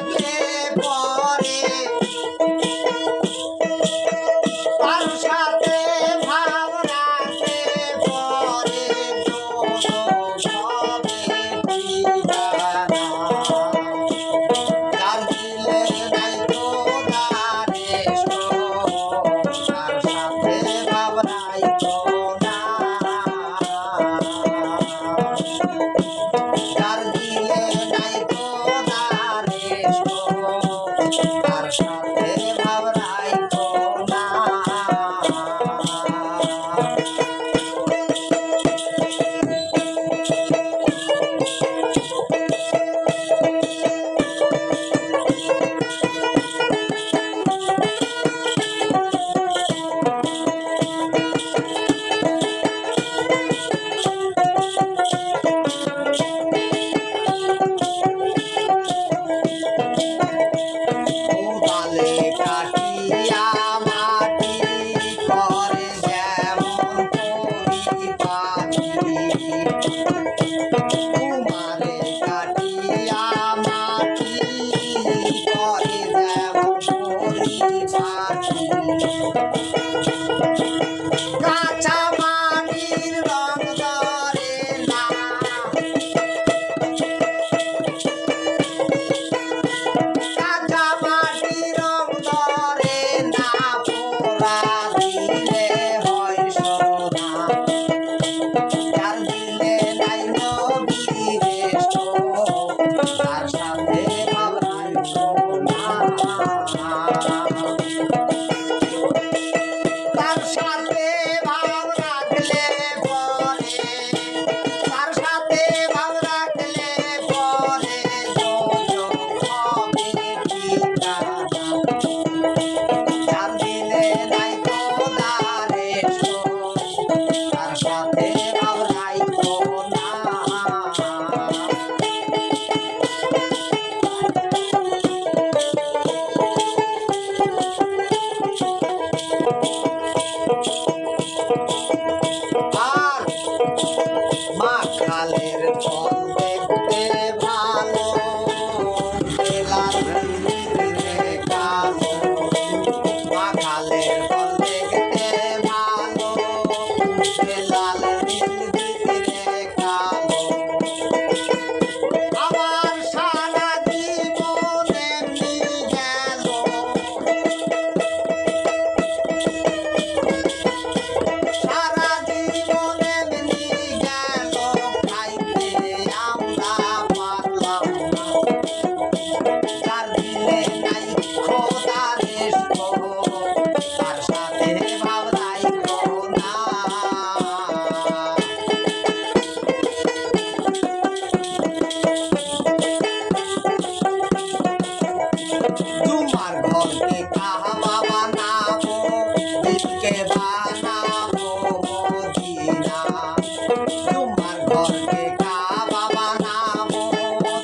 রাখলে পরে তার সাথে ভাব রাখলে পরে হবে ঠিকানা যার দিলে নাই তো দারেশ তার সাথে ভাব রাখো না যার দিলে নাই তো দারেশ তার সাথে ভাব রাখো না উদালে কাটিয়া মাটি করে যেমন পরিপাটি তোমারে কাটিয়া মাটি করে যেমন পরিপাটি কাঁচা মাটির রং ধরে না কাঁচা মাটির রং ধরে না পোড়া দিলে হয় সোনা যার দিলে নাই নবীরেশ তার সাথে ভাব রাখো না তার সাথে ভাব রাখলে পরে তার সাথে ভাব রাখলে পরে হবে ঠিকানা যার দিলে নাই তো দারেশ তার সাথে ভাব রাখো না আর মাখালের ফল দেখতে ভালো লাল রে কালো মাখালের ফল দেখতে ভালো লাল রে কালো আমার সারা জীবন এমনি গেল সারা জীবন এমনি গেল খাইতে আমরা পারলাম না যার দিলে নাই খোদারেশ তার সাথে ভাব রাখো না তোমার ঘরকে কাবা বানাবো দিলকে বানাবো মদিনা তোমার ঘরকে কাবা বানাবো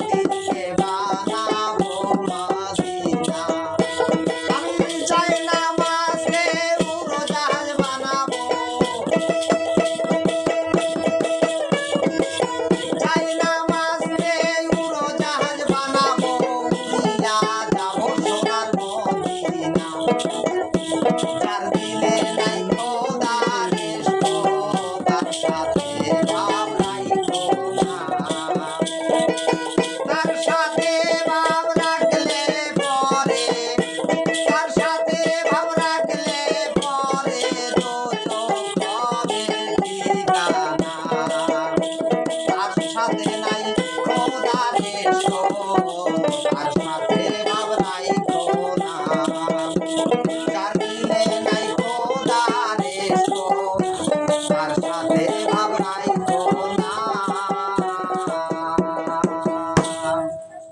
দিলকে বানাবো মদিনা আমি চাই নামাজকে উড়োজাহাজ বানাবো চাই নামাজকে উড়োজাহাজ বানাবো উড়িয়া যাবো সোনার মদিনা যার দিলে নাই খোদারেশ তার সাথে ভাব রাখো না তার সাথে ভাব রাখলে পরে তার সাথে ভাব রাখলে পরে হবে ঠিকানা তার সাথে নাই খোদারেশ তার